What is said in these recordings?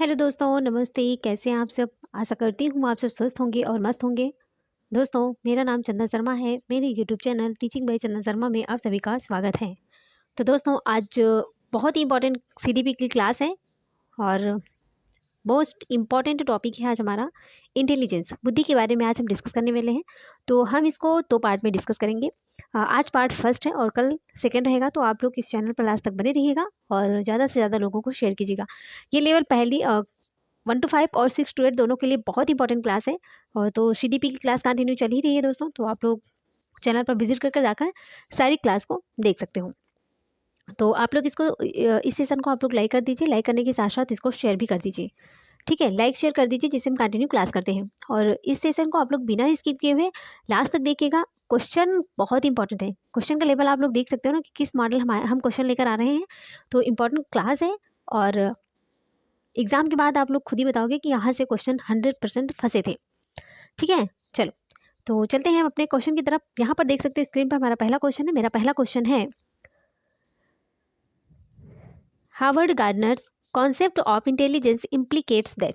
Hello दोस्तों, नमस्ते। कैसे हैं आप सब? आशा करती हूँ आप सब स्वस्थ होंगे और मस्त होंगे। दोस्तों, मेरा नाम चंदन शर्मा है। मेरे यूट्यूब चैनल टीचिंग बाय चंदन शर्मा में आप सभी का स्वागत है। तो दोस्तों, आज बहुत ही इंपॉर्टेंट सीडीपी की क्लास है और मोस्ट इम्पॉर्टेंट टॉपिक है आज हमारा इंटेलिजेंस, बुद्धि के बारे में आज हम डिस्कस करने वाले हैं। तो हम इसको 2 पार्ट में डिस्कस करेंगे। आज पार्ट फर्स्ट है और कल सेकंड रहेगा। तो आप लोग इस चैनल पर लास्ट तक बने रहिएगा और ज़्यादा से ज़्यादा लोगों को शेयर कीजिएगा। ये लेवल पहली 1 to 5 और 6 to 8 दोनों के लिए बहुत इंपॉर्टेंट क्लास है। और तो सीडीपी की क्लास कंटिन्यू चल ही रही है दोस्तों। तो आप लोग चैनल पर विजिट करके जाकर सारी क्लास को देख सकते हो। तो आप लोग इसको इस सेशन को आप लोग लाइक कर दीजिए। लाइक करने के साथ साथ इसको शेयर भी कर दीजिए। ठीक है, लाइक शेयर कर दीजिए जिससे हम कंटिन्यू क्लास करते हैं। और इस सेशन को आप लोग बिना स्किप किए हुए लास्ट तक देखिएगा। क्वेश्चन बहुत इंपॉर्टेंट है। क्वेश्चन का लेवल आप लोग देख सकते हो ना कि किस मॉडल हम क्वेश्चन लेकर आ रहे हैं। तो इंपॉर्टेंट क्लास है और एग्जाम के बाद आप लोग खुद ही बताओगे कि यहाँ से क्वेश्चन 100% फंसे थे। ठीक है, चलो तो चलते हैं हम अपने क्वेश्चन की तरफ। यहाँ पर देख सकते हो स्क्रीन पर हमारा पहला क्वेश्चन है। मेरा पहला क्वेश्चन है, Harvard Gardner's concept of intelligence implicates that.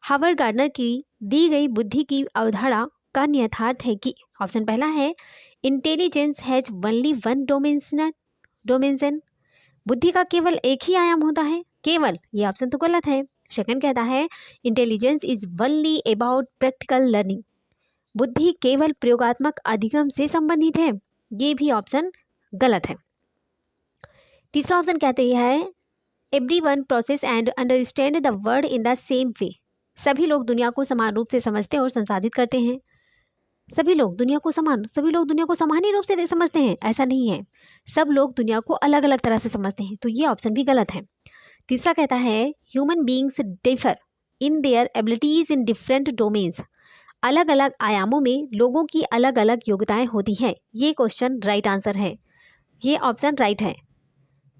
Harvard Gardner की दी गई बुद्धि की अवधारणा का नियतार्थ है कि ऑप्शन पहला है इंटेलिजेंस हैज ओनली वन डोमेंशन, बुद्धि का केवल एक ही आयाम होता है। केवल, ये ऑप्शन तो गलत है। सेकंड कहता है intelligence is only about practical learning, बुद्धि केवल प्रयोगात्मक अधिगम से संबंधित है। ये भी ऑप्शन गलत है। तीसरा ऑप्शन कहते हैं everyone process and understand the word in the same way, सभी लोग दुनिया को समान रूप से समझते और संसाधित करते हैं। सभी लोग दुनिया को समान ही रूप से समझते हैं, ऐसा नहीं है। सब लोग दुनिया को अलग अलग तरह से समझते हैं। तो ये ऑप्शन भी गलत है। तीसरा कहता है human beings differ in their abilities in different domains, अलग अलग आयामों में लोगों की अलग अलग योग्यताएं होती हैं। ये क्वेश्चन राइट आंसर है। ये ऑप्शन राइट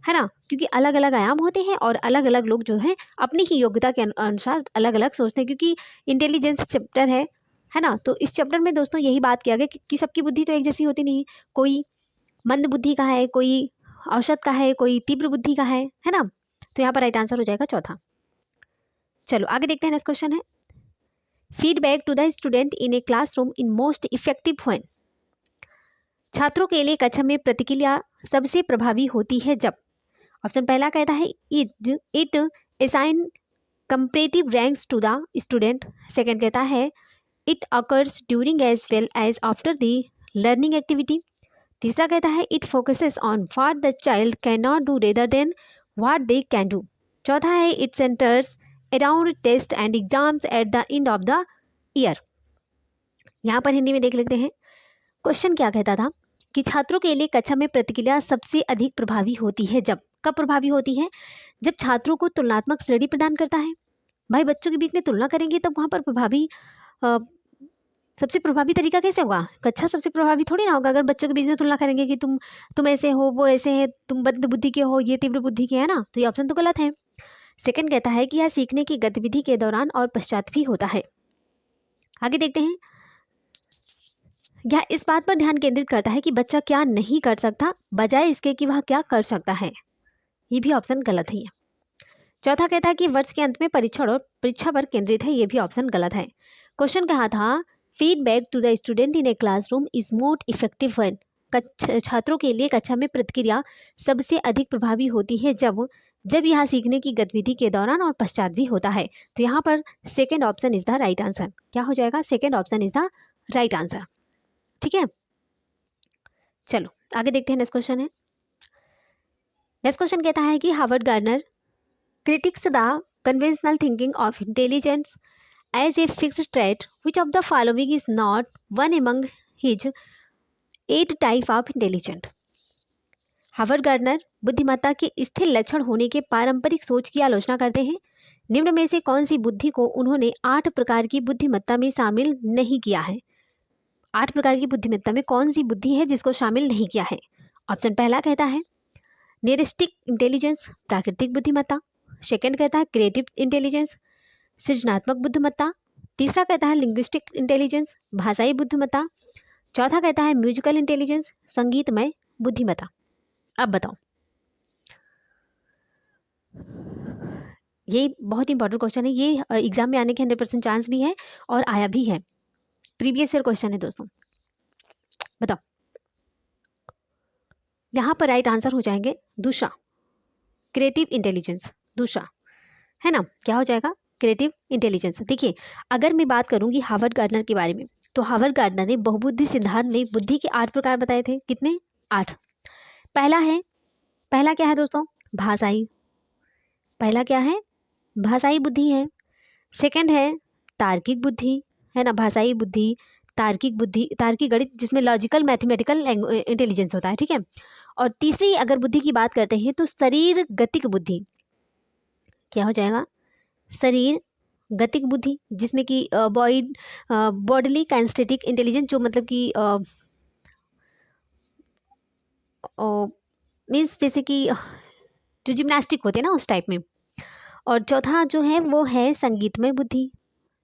है ना, क्योंकि अलग अलग आयाम होते हैं और अलग अलग लोग जो है अपनी ही योग्यता के अनुसार अलग अलग सोचते हैं। क्योंकि इंटेलिजेंस चैप्टर है ना। तो इस चैप्टर में दोस्तों यही बात किया गया कि सबकी बुद्धि तो एक जैसी होती नहीं। कोई मंद बुद्धि का है, कोई औसत का है, कोई तीव्र बुद्धि का है ना। तो यहाँ पर राइट आंसर हो जाएगा चौथा। चलो आगे देखते हैं। नेक्स्ट क्वेश्चन है, feedback to the student in a classroom in most effective when. छात्रों के लिए कक्षा में प्रतिक्रिया सबसे प्रभावी होती है जब। ऑप्शन पहला कहता है it assign comparative ranks to the student. Second कहता है it occurs during as well as after the learning activity. तीसरा कहता है it focuses on what the child can not do rather than what they can do. चौथा है it centres around test and exams at the end of the year. यहाँ पर हिंदी में देख लेते हैं। क्वेश्चन क्या कहता था कि छात्रों के लिए कक्षा में प्रतिक्रिया सबसे अधिक प्रभावी होती है जब। कब प्रभावी होती है? जब छात्रों को तुलनात्मक श्रेणी प्रदान करता है। भाई बच्चों के बीच में तुलना करेंगे तब वहाँ पर सबसे प्रभावी तरीका कैसे होगा? कक्षा सबसे प्रभावी थोड़ी ना होगा अगर बच्चों के बीच में तुलना करेंगे कि तुम ऐसे हो, वो ऐसे है, तुम मंद बुद्धि के हो, ये तीव्र बुद्धि के, है ना। तो ये ऑप्शन तो गलत है। सेकंड कहता है कि यह सीखने की गतिविधि के दौरान और पश्चात भी होता है। आगे देखते हैं। यह इस बात पर ध्यान केंद्रित करता है कि बच्चा क्या नहीं कर सकता, बजाय इसके कि वह क्या कर सकता है। ये भी ऑप्शन गलत है। चौथा कहता है कि वर्ष के अंत में परीक्षण और परीक्षा पर केंद्रित है। ये भी ऑप्शन गलत है। क्वेश्चन कहा था feedback to the student in a classroom is more effective when. छात्रों के लिए कक्षा में प्रतिक्रिया सबसे अधिक प्रभावी होती है जब यह सीखने की गतिविधि के दौरान और पश्चात भी होता है। तो यहाँ पर second option is the right answer. क्या हो जाएगा? Second option is the right answer. ठीक है, चलो आगे देखते हैं। नेक्स्ट क्वेश्चन है। नेक्स्ट क्वेश्चन कहता है कि Harvard gardener critiques the conventional thinking of intelligence as a fixed trait. Which of the following is not one among his 8 type of intelligent? Harvard gardener बुद्धिमत्ता के स्थिर लक्षण होने के पारंपरिक सोच की आलोचना करते हैं। निम्न में से कौन सी बुद्धि को उन्होंने 8 प्रकार की बुद्धिमत्ता में शामिल नहीं किया है? 8 प्रकार की बुद्धिमत्ता में कौन सी बुद्धि है जिसको शामिल नहीं किया है? ऑप्शन पहला कहता है नेरिस्टिक इंटेलिजेंस, प्राकृतिक बुद्धिमत्ता। सेकंड कहता है क्रिएटिव इंटेलिजेंस, सृजनात्मक बुद्धिमत्ता। तीसरा कहता है लिंग्विस्टिक इंटेलिजेंस, भाषाई बुद्धिमत्ता। चौथा कहता है म्यूजिकल इंटेलिजेंस, संगीतमय बुद्धिमत्ता। अब बताओ। ये बहुत इंपॉर्टेंट क्वेश्चन है, ये एग्जाम में आने के 100% चांस भी है और आया भी है, प्रीवियस ईयर क्वेश्चन है दोस्तों। बताओ, यहाँ पर राइट आंसर हो जाएंगे दूसरा, क्रिएटिव इंटेलिजेंस। दूसरा है ना, क्या हो जाएगा, क्रिएटिव इंटेलिजेंस। देखिए, अगर मैं बात करूंगी हार्वर्ड गार्डनर के बारे में, तो हार्वर्ड गार्डनर ने बहुबुद्धि सिद्धांत में बुद्धि के 8 प्रकार बताए थे। कितने? 8। पहला क्या है दोस्तों? भाषाई। पहला क्या है? भाषाई बुद्धि है। सेकंड है तार्किक बुद्धि, है ना, भाषाई बुद्धि, तार्किक बुद्धि, तार्किक गणित जिसमें लॉजिकल मैथमेटिकल इंटेलिजेंस होता है, ठीक है। और तीसरी अगर बुद्धि की बात करते हैं तो शरीर गतिक बुद्धि। क्या हो जाएगा? शरीर गतिक बुद्धि, जिसमें कि बॉडीली काइनेस्थेटिक इंटेलिजेंस, जो मतलब कि मीन्स जैसे कि जो जिम्नास्टिक होते हैं ना, उस टाइप में। और चौथा जो है वो है संगीतमय बुद्धि,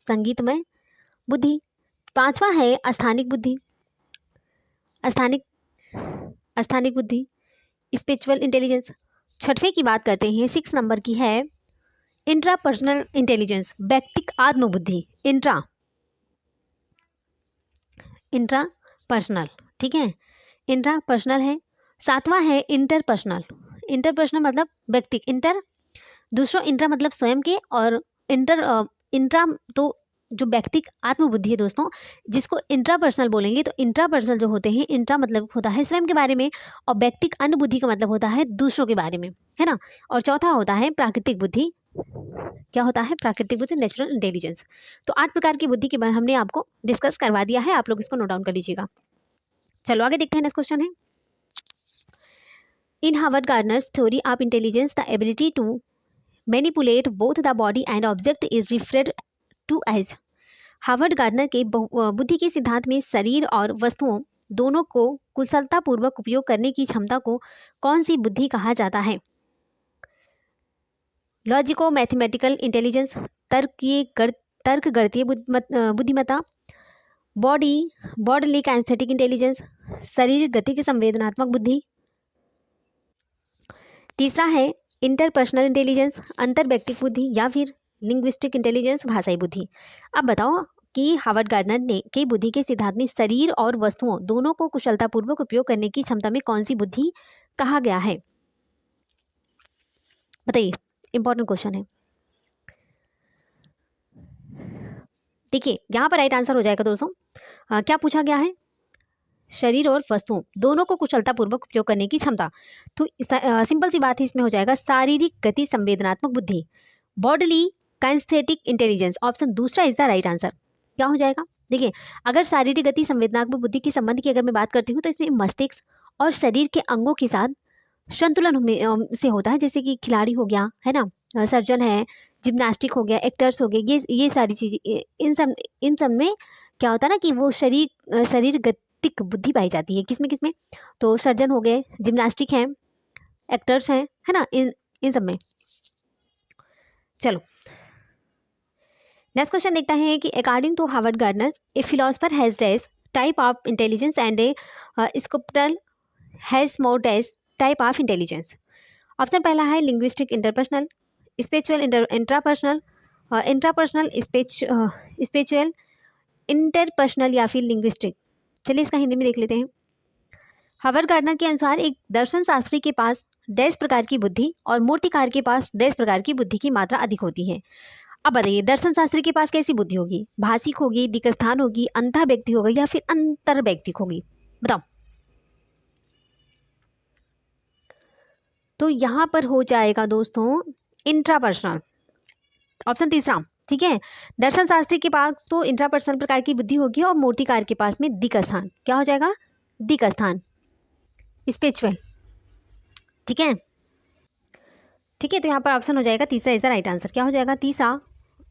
संगीतमय बुद्धि। पांचवा है स्थानिक बुद्धि, स्थानिक स्थानिक बुद्धि, स्पिरिचुअल इंटेलिजेंस। छठवें की बात करते हैं, 6 नंबर की है इंट्रापर्सनल इंटेलिजेंस, व्यक्तिक आत्मबुद्धि। इंट्रापर्सनल, ठीक है, इंट्रापर्सनल है। 7वां है इंटरपर्सनल। इंटरपर्सनल मतलब व्यक्तिक, इंटर दूसरों, इंट्रा मतलब स्वयं के, और इंट्रा तो जो व्यक्तिक आत्मबुद्धि है दोस्तों, जिसको इंट्रापर्सनल बोलेंगे। तो इंट्रापर्सनल जो होते हैं, इंट्रा मतलब होता है स्वयं के बारे में, और व्यक्तिक अन्य बुद्धि का मतलब होता है दूसरों के बारे में, है ना। और चौथा होता है प्राकृतिक बुद्धि। क्या होता है? प्राकृतिक बुद्धि, नेचुरल इंटेलिजेंस। तो 8 प्रकार की बुद्धि के बारे में हमने आपको डिस्कस करवा दिया है, आप लोग इसको नोट डाउन कर लीजिएगा। चलो आगे देखते हैं, नेक्स्ट क्वेश्चन है, in Harvard Gardner's theory of intelligence the ability to manipulate both the body and object is referred to as. Harvard Gardner के बुद्धि के सिद्धांत में शरीर और वस्तुओं दोनों को कुशलतापूर्वक उपयोग करने की क्षमता को कौन सी बुद्धि कहा जाता है? लॉजिको मैथमेटिकल इंटेलिजेंस, तर्क गणितीय बुद्धिमत्ता, बॉडीली काइनेस्थेटिक इंटेलिजेंस, शरीर गति की संवेदनात्मक बुद्धि। तीसरा है इंटरपर्सनल इंटेलिजेंस, अंतर व्यक्तिक बुद्धि, या फिर लिंग्विस्टिक इंटेलिजेंस, भाषाई बुद्धि। अब बताओ कि हार्वर्ड गार्डनर ने के बुद्धि के सिद्धांत में शरीर और वस्तुओं दोनों को कुशलतापूर्वक उपयोग करने की क्षमता में कौन सी बुद्धि कहा गया है? बताइए, इंपॉर्टेंट क्वेश्चन है। देखिए, यहाँ पर राइट आंसर हो जाएगा दोस्तों, क्या पूछा गया है? शरीर और वस्तुओं दोनों को कुशलतापूर्वक उपयोग करने की क्षमता। तो सिंपल सी बात है, इसमें हो जाएगा शारीरिक गति संवेदनात्मक बुद्धि, बॉडीली काइनेस्थेटिक इंटेलिजेंस। ऑप्शन दूसरा इज द राइट आंसर। क्या हो जाएगा? देखिए, अगर शारीरिक गति संवेदनात्मक बुद्धि के संबंध की अगर मैं बात करती हूँ, तो इसमें मस्तिष्क और शरीर के अंगों के साथ संतुलन से होता है। जैसे कि खिलाड़ी हो गया, है ना, सर्जन है, जिम्नास्टिक हो गया, एक्टर्स हो गए, ये सारी चीज़ें, इन सब में क्या होता है ना कि वो शरीर गतिक बुद्धि पाई जाती है। किसमें किसमें? तो सर्जन हो गए, जिम्नास्टिक हैं, एक्टर्स हैं, है ना, इन सब में। चलो नेक्स्ट क्वेश्चन देखता है कि according to Harvard Gardner a philosopher has dash type of intelligence and a sculptor has more dash type of intelligence. Option पहला है linguistic interpersonal, spiritual intrapersonal, intrapersonal spiritual, interpersonal, या फिर लिंग्विस्टिक। चलिए इसका हिंदी में देख लेते हैं। हार्वर्ड गार्डनर के अनुसार एक दर्शन शास्त्री के पास डैश प्रकार की बुद्धि और मूर्तिकार के पास डैश प्रकार की बुद्धि की मात्रा अधिक होती है। अब बताइए, दर्शन शास्त्री के पास कैसी बुद्धि होगी? भाषिक होगी, दिक्स्थान होगी, अंतः व्यक्ति होगा, या फिर अंतर व्यक्तिक होगी? बताओ। तो यहाँ पर हो जाएगा दोस्तों इंट्रापर्सनल, ऑप्शन तीसरा, ठीक है। दर्शन शास्त्री के पास तो इंट्रापर्सनल प्रकार की बुद्धि होगी और मूर्तिकार के पास में दिक्स्थान। क्या हो जाएगा? दिक्स्थान, स्पिरिचुअल, ठीक है, ठीक है। तो यहाँ पर ऑप्शन हो जाएगा तीसरा इज द राइट आंसर। क्या हो जाएगा? तीसरा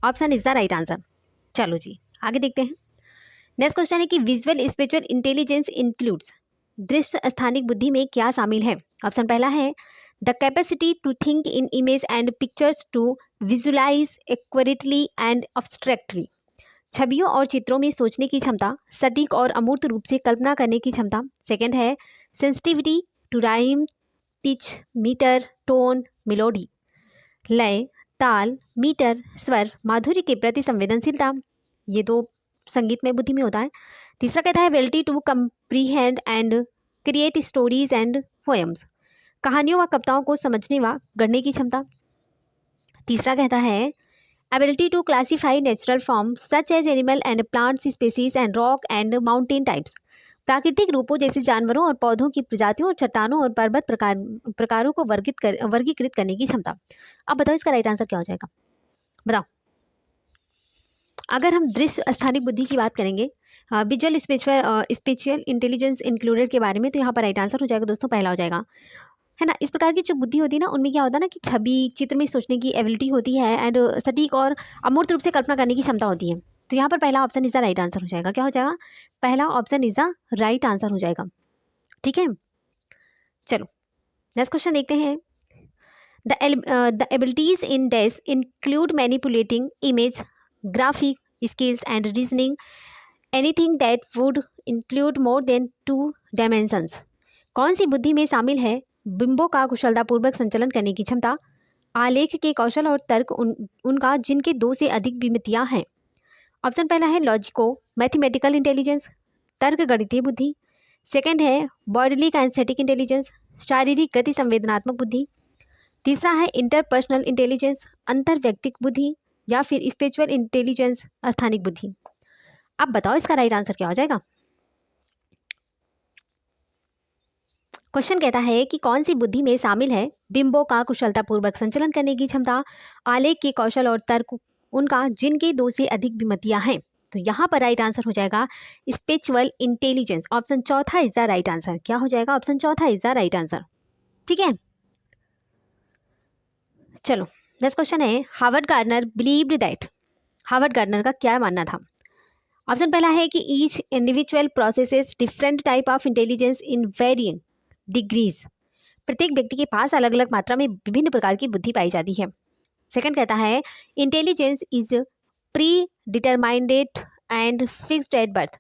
option is the right answer. चलो जी आगे देखते हैं। नेक्स्ट क्वेश्चन है कि विजुअल स्पिरिचुअल इंटेलिजेंस इंक्लूड्स, दृश्य स्थानिक बुद्धि में क्या शामिल है? ऑप्शन पहला है the capacity to think in image and pictures, to visualize accurately and abstractly, छवियों और चित्रों में सोचने की क्षमता, सटीक और अमूर्त रूप से कल्पना करने की क्षमता। सेकंड है sensitivity to rhyme, pitch, metre, tone, melody, लय, ताल, मीटर, स्वर, माधुर्य के प्रति संवेदनशीलता, ये तो संगीत में बुद्धि में होता है। तीसरा कहता है ability to comprehend and create stories and poems, कहानियों व कविताओं को समझने व गढ़ने की क्षमता। तीसरा कहता है ability to classify natural form such as animal and plants species and rock and mountain types, प्राकृतिक रूपों जैसे जानवरों और पौधों की प्रजातियों और चट्टानों और पर्वत प्रकारों को वर्गीकृत करने की क्षमता। अब बताओ इसका राइट आंसर क्या हो जाएगा, बताओ। अगर हम दृश्य स्थानिक बुद्धि की बात करेंगे, विजुअल स्पेशियल इंटेलिजेंस इंक्लूडेड के बारे में, तो यहाँ पर राइट आंसर हो जाएगा दोस्तों पहला हो जाएगा, है ना। इस प्रकार की जो बुद्धि होती है ना, उनमें क्या होता है ना कि छवि चित्र में सोचने की एबिलिटी होती है एंड सटीक और अमूर्त रूप से कल्पना करने की क्षमता होती है। तो यहाँ पर पहला option is the right answer हो जाएगा। क्या हो जाएगा, पहला option is the right answer हो जाएगा। ठीक है, चलो नेक्स्ट क्वेश्चन देखते हैं। The abilities in this include manipulating image, graphic skills and reasoning, anything that would include more than 2 dimensions. कौन सी बुद्धि में शामिल है बिंबों का कुशलतापूर्वक संचालन करने की क्षमता, आलेख के कौशल और तर्क उनका जिनके 2 से अधिक विमितियां हैं। ऑप्शन पहला है लॉजिको मैथमेटिकल इंटेलिजेंस, तर्क गणितीय बुद्धि। सेकंड है बॉडीली काइनेस्थेटिक इंटेलिजेंस, शारीरिक गति संवेदनात्मक बुद्धि। तीसरा है इंटरपर्सनल इंटेलिजेंस, अंतर व्यक्तिक बुद्धि। या फिर स्पिरिचुअल इंटेलिजेंस, स्थानिक बुद्धि। अब बताओ इसका राइट आंसर क्या हो जाएगा। क्वेश्चन कहता है कि कौन सी बुद्धि में शामिल है बिंबों का कुशलतापूर्वक संचालन करने की क्षमता, आलेख के कौशल और तर्क उनका जिनके 2 से अधिक विमतियां हैं। तो यहाँ पर राइट आंसर हो जाएगा स्पिरिचुअल इंटेलिजेंस। ऑप्शन चौथा इज द राइट आंसर। क्या हो जाएगा, ऑप्शन चौथा इज द राइट आंसर। ठीक है, चलो नेक्स्ट क्वेश्चन है Harvard Gardner believed that, Harvard Gardner का क्या मानना था। ऑप्शन पहला है कि each individual possesses different type of intelligence in varying degrees, प्रत्येक व्यक्ति के पास अलग अलग मात्रा में विभिन्न प्रकार की बुद्धि पाई जाती है। सेकंड कहता है intelligence is predetermined and fixed at birth,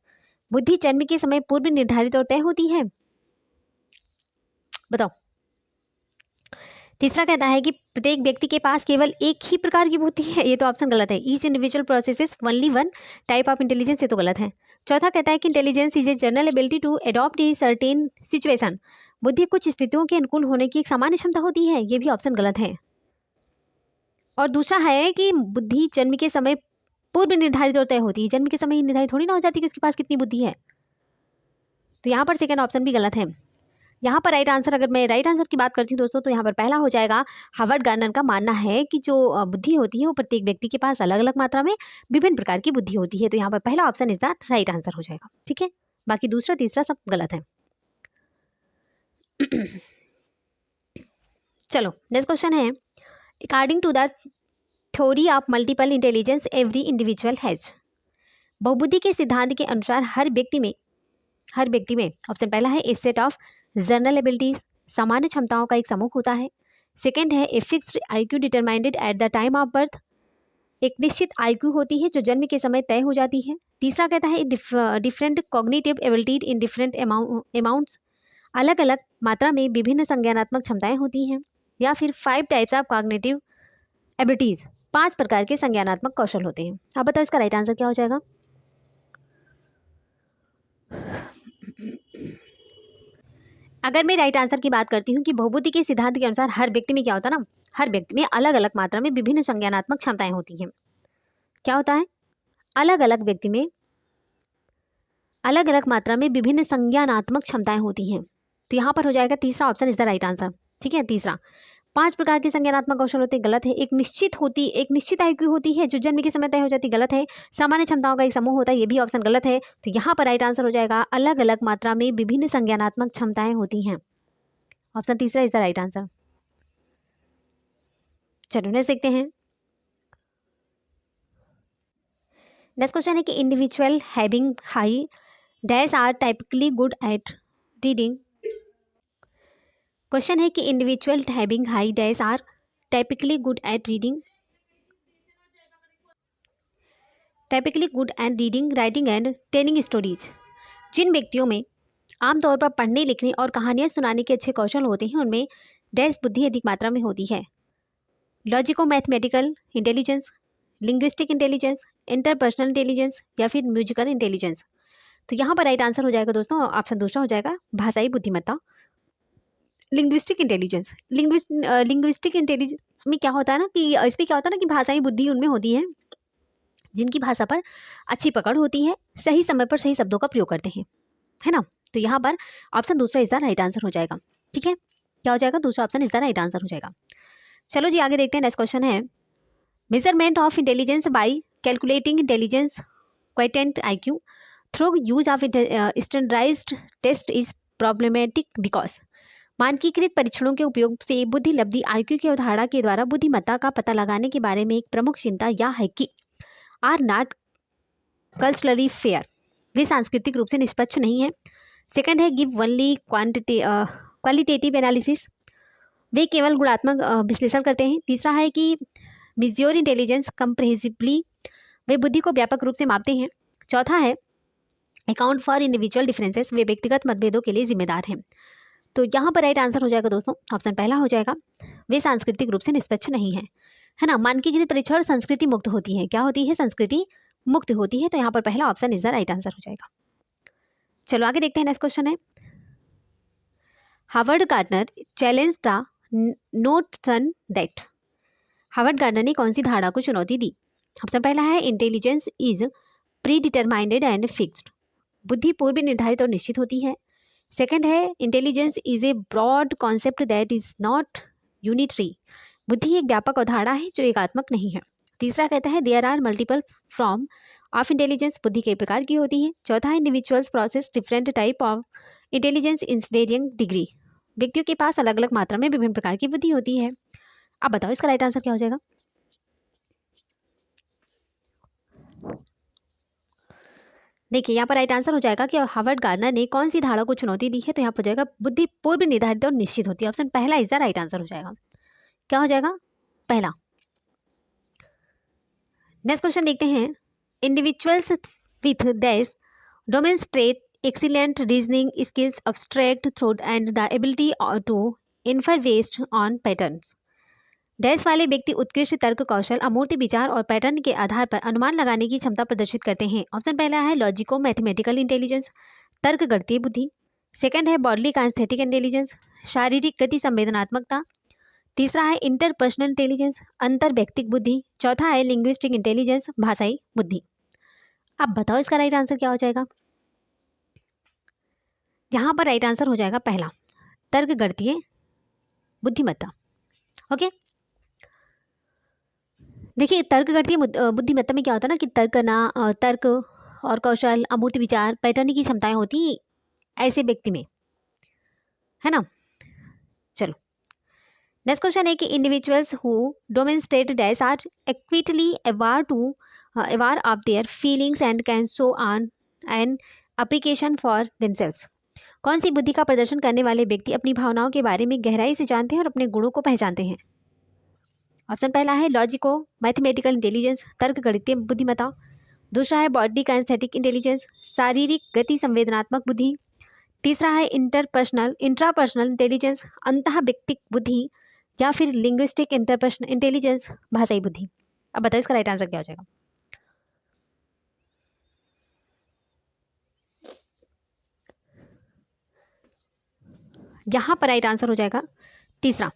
बुद्धि जन्म के समय पूर्व निर्धारित और तय होती है। बताओ। तीसरा कहता है कि प्रत्येक व्यक्ति के पास केवल एक ही प्रकार की बुद्धि है, ये तो ऑप्शन गलत है। Each individual processes only 1 type of intelligence, ये तो गलत है। चौथा कहता है कि intelligence is a general ability to adopt a certain situation, बुद्धि कुछ स्थितियों के अनुकूल होने की एक सामान्य क्षमता होती है, ये भी ऑप्शन गलत है। और दूसरा है कि बुद्धि जन्म के समय पूर्व निर्धारित और तय होती है, जन्म के समय निर्धारित थोड़ी ना हो जाती कि उसके पास कितनी बुद्धि है। तो यहाँ पर सेकंड ऑप्शन भी गलत है। यहाँ पर राइट आंसर, अगर मैं राइट आंसर की बात करती हूँ दोस्तों, तो यहाँ पर पहला हो जाएगा हार्वर्ड गार्डनर का मानना है कि जो बुद्धि होती है वो प्रत्येक व्यक्ति के पास अलग अलग मात्रा में विभिन्न प्रकार की बुद्धि होती है। तो यहाँ पर पहला option is the right answer हो जाएगा। ठीक है, बाकी दूसरा तीसरा सब गलत है। चलो नेक्स्ट क्वेश्चन है according to the theory of multiple intelligence every individual has, बहुबुद्धि के सिद्धांत के अनुसार हर व्यक्ति में ऑप्शन पहला है a set of general abilities, सामान्य क्षमताओं का एक समूह होता है। सेकंड है a fixed IQ determined at the time of birth, एक निश्चित आईक्यू होती है जो जन्म के समय तय हो जाती है। तीसरा कहता है different cognitive abilities in different amounts, अलग अलग मात्रा में विभिन्न संज्ञानात्मक क्षमताएं होती हैं। या फिर 5 टाइप्स ऑफ कॉग्निटिव एबिलिटीज, 5 प्रकार के संज्ञानात्मक कौशल होते हैं। अब बताओ इसका राइट आंसर क्या हो जाएगा। अगर मैं राइट आंसर की बात करती हूँ कि बहुबुद्धि के सिद्धांत के अनुसार हर व्यक्ति में क्या होता है ना, हर व्यक्ति में अलग अलग मात्रा में विभिन्न संज्ञानात्मक क्षमताएं होती हैं। क्या होता है, अलग अलग व्यक्ति में अलग अलग मात्रा में विभिन्न संज्ञानात्मक क्षमताएं होती हैं। तो यहाँ पर हो जाएगा तीसरा option is the right answer. ठीक है, तीसरा 5 प्रकार के संज्ञानात्मक कौशल होते हैं, गलत है। एक निश्चित आईक्यू होती है जो जन्म के समय तय हो जाती है, गलत है। सामान्य क्षमताओं का एक समूह होता है, ये भी ऑप्शन गलत है। तो यहाँ पर राइट आंसर हो जाएगा अलग अलग मात्रा में विभिन्न संज्ञानात्मक क्षमताएं होती हैं, ऑप्शन तीसरा इज द राइट आंसर। चलो नेक्स्ट देखते हैं। नेक्स्ट क्वेश्चन है कि individual having high dash are typically good at reading, question है कि individual having high dash are typically good at reading, writing and telling stories, जिन व्यक्तियों में आमतौर पर पढ़ने लिखने और कहानियां सुनाने के अच्छे कौशल होते हैं उनमें डैश बुद्धि अधिक मात्रा में होती है। Logico mathematical intelligence, linguistic intelligence, interpersonal intelligence या फिर म्यूजिकल इंटेलिजेंस। तो यहाँ पर राइट आंसर हो जाएगा दोस्तों, ऑप्शन दूसरा हो जाएगा भाषाई बुद्धिमत्ता, लिंग्विस्टिक इंटेलिजेंस। लिंग्विस्टिक इंटेलिजेंस में क्या होता है ना कि इसमें क्या होता है ना कि भाषाई बुद्धि उनमें होती है जिनकी भाषा पर अच्छी पकड़ होती है, सही समय पर सही शब्दों का प्रयोग करते हैं, है ना। तो यहाँ पर ऑप्शन दूसरा इज द राइट आंसर हो जाएगा। ठीक है, क्या हो जाएगा, दूसरा option is the right answer हो जाएगा। चलो जी आगे देखते हैं। नेक्स्ट क्वेश्चन है measurement of intelligence by calculating intelligence quotient IQ through use of standardised test is problematic because. मानकीकृत परीक्षणों के उपयोग से बुद्धि लब्धि IQ की अवधारणा के द्वारा बुद्धिमत्ता का पता लगाने के बारे में एक प्रमुख चिंता यह है कि आर नॉट कल्चरली फेयर, वे सांस्कृतिक रूप से निष्पक्ष नहीं है। सेकंड है गिव ओनली क्वालिटेटिव एनालिसिस, वे केवल गुणात्मक विश्लेषण करते हैं। तीसरा है कि मेजर इंटेलिजेंस कंप्रेहेंसिवली, वे बुद्धि को व्यापक रूप से मापते हैं। चौथा है अकाउंट फॉर इंडिविजुअल डिफरेंसेस, वे व्यक्तिगत मतभेदों के लिए जिम्मेदार हैं। तो यहाँ पर राइट आंसर हो जाएगा दोस्तों, ऑप्शन पहला हो जाएगा, वे सांस्कृतिक रूप से निष्पक्ष नहीं है, है ना। मानकीकृत परीक्षण संस्कृति मुक्त होती है, क्या होती है, संस्कृति मुक्त होती है। तो यहाँ पर पहला option is the right answer हो जाएगा। चलो आगे देखते हैं। नेक्स्ट क्वेश्चन है Harvard gardener challenge the notion that, Harvard gardener ने कौन सी धारणा को चुनौती दी। ऑप्शन पहला है intelligence is predetermined and fixed, बुद्धि पूर्व निर्धारित और निश्चित होती है। सेकंड है intelligence is a broad concept that is not unitary, बुद्धि एक व्यापक अवधारणा है जो एकात्मक नहीं है। तीसरा कहता है there are multiple form of intelligence, बुद्धि कई प्रकार की होती है। चौथा है individuals possess different type of intelligence in varying degree, व्यक्तियों के पास अलग अलग मात्रा में विभिन्न प्रकार की बुद्धि होती है। अब बताओ इसका राइट आंसर क्या हो जाएगा। देखिए यहाँ पर राइट आंसर हो जाएगा कि हार्वर्ड गार्डनर ने कौन सी धारणा को चुनौती दी है। तो यहाँ पर हो जाएगा बुद्धि पूर्व निर्धारित और निश्चित होती है, ऑप्शन पहला इज द राइट आंसर हो जाएगा। क्या हो जाएगा, पहला। नेक्स्ट क्वेश्चन देखते हैं individuals with these demonstrate excellent reasoning skills, abstract thought and the ability to infer based on patterns, dash वाले व्यक्ति उत्कृष्ट तर्क कौशल, अमूर्त विचार और पैटर्न के आधार पर अनुमान लगाने की क्षमता प्रदर्शित करते हैं। ऑप्शन पहला है लॉजिको मैथमेटिकल इंटेलिजेंस, तर्क गणितीय बुद्धि। सेकंड है बॉडली कांस्थेटिक इंटेलिजेंस, शारीरिक गति संवेदनात्मकता। तीसरा है इंटरपर्सनल इंटेलिजेंस, अंतर व्यक्तिक बुद्धि। चौथा है लिंग्विस्टिक इंटेलिजेंस, भाषाई बुद्धि। अब बताओ इसका राइट आंसर क्या हो जाएगा। यहाँ पर राइट आंसर हो जाएगा पहला, तर्क गणितीय बुद्धिमत्ता। ओके, देखिए तर्क गणितीय बुद्धिमत्ता में क्या होता है ना कि तर्क और कौशल, अमूर्त विचार, पैटर्न की क्षमताएं होती ऐसे व्यक्ति में, है ना। चलो नेक्स्ट क्वेश्चन है कि individuals who demonstrate dash are acutely aware of their feelings and can show on an application for themselves, कौन सी बुद्धि का प्रदर्शन करने वाले व्यक्ति अपनी भावनाओं के बारे में गहराई से जानते हैं और अपने गुणों को पहचानते हैं। ऑप्शन पहला है लॉजिको मैथमेटिकल इंटेलिजेंस, तर्क गणितीय बुद्धिमत्ता। दूसरा है बॉडी काइनेस्थेटिक इंटेलिजेंस, शारीरिक गति संवेदनात्मक बुद्धि। तीसरा है इंट्रापर्सनल इंटेलिजेंस, अंतः व्यक्तिक बुद्धि। या फिर लिंग्विस्टिक इंटरपर्सनल इंटेलिजेंस, भाषाई बुद्धि। अब बताओ इसका राइट आंसर क्या हो जाएगा। यहाँ पर राइट आंसर हो जाएगा तीसरा,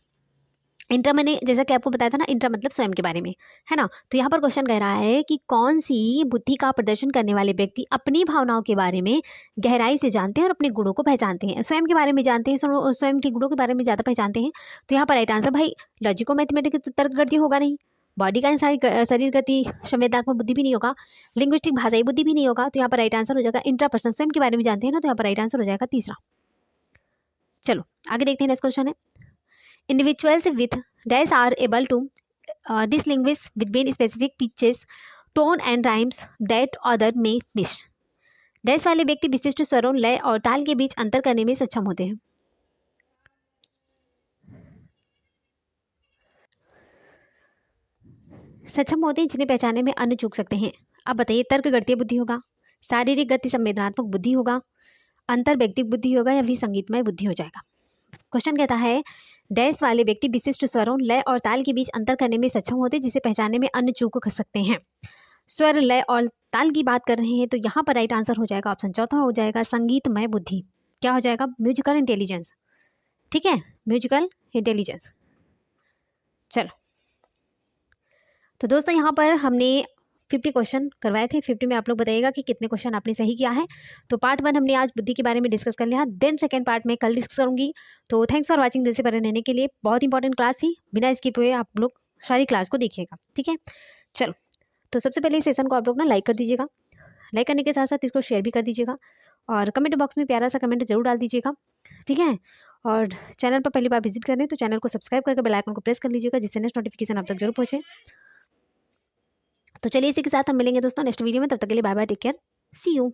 इंट्रा। मैंने जैसा कि आपको बताया था ना, इंट्रा मतलब स्वयं के बारे में, है ना। तो यहाँ पर क्वेश्चन कह रहा है कि कौन सी बुद्धि का प्रदर्शन करने वाले व्यक्ति अपनी भावनाओं के बारे में गहराई से जानते हैं और अपने गुणों को पहचानते हैं, स्वयं के बारे में जानते हैं, स्वयं के गुणों के बारे में ज़्यादा पहचानते हैं। तो यहाँ पर राइट आंसर भाई लॉजिको मैथमेटिक्स तर्क गणितीय होगा नहीं, बॉडी का शरीर गति संवेदनात्मक बुद्धि भी नहीं होगा, लिंग्विस्टिक भाषाई बुद्धि भी नहीं होगा। तो यहाँ पर राइट आंसर हो जाएगा इंट्रापर्सनल, स्वयं के बारे में जानते हैं ना, तो यहाँ पर राइट आंसर हो जाएगा तीसरा। चलो आगे देखते हैं। नेक्स्ट क्वेश्चन है individuals with dash are able to distinguish between specific pitches, tone and rhymes that other may miss, dash वाले व्यक्ति विशिष्ट स्वरों, लय और ताल के बीच अंतर करने में सक्षम होते हैं। जिन्हें पहचानने में अन्य चूक सकते हैं। अब बताइए तर्क गणितीय बुद्धि होगा, शारीरिक गति संवेदनात्मक बुद्धि होगा, अंतर व्यक्तिक बुद्धि होगा या फिर संगीतमय बुद्धि हो जाएगा। क्वेश्चन कहता है डैश वाले व्यक्ति विशिष्ट स्वरों, लय और ताल के बीच अंतर करने में सक्षम होते, जिसे पहचानने में अन्य चूक कर सकते हैं। स्वर, लय और ताल की बात कर रहे हैं तो यहाँ पर राइट आंसर हो जाएगा ऑप्शन चौथा हो जाएगा संगीतमय बुद्धि। क्या हो जाएगा? Musical intelligence. ठीक है, म्यूजिकल इंटेलिजेंस। चलो, तो दोस्तों यहाँ पर हमने 50 क्वेश्चन करवाए थे। 50 में आप लोग बताइएगा कि कितने क्वेश्चन आपने सही किया है। तो पार्ट 1 हमने आज बुद्धि के बारे में डिस्कस कर लिया, देन सेकंड पार्ट में कल डिस्कस करूंगी। तो थैंक्स फॉर वाचिंग। दिल से बने रहने के लिए। बहुत इंपॉर्टेंट क्लास थी, बिना स्किप हुए आप लोग सारी क्लास को देखिएगा। ठीक है, चलो, तो सबसे पहले इस सेशन को आप लोग ना लाइक कर दीजिएगा। लाइक करने के साथ साथ इसको शेयर भी कर दीजिएगा और कमेंट बॉक्स में प्यारा सा कमेंट जरूर डाल दीजिएगा। ठीक है, और चैनल पर पहली बार विजिट करें तो चैनल को सब्सक्राइब करके बेल आइकन को प्रेस कर लीजिएगा, जिससे नेक्स्ट नोटिफिकेशन आप तक जरूर पहुंचे। तो चलिए, इसी के साथ हम मिलेंगे दोस्तों नेक्स्ट वीडियो में। तब तक के लिए bye bye, take care, see you.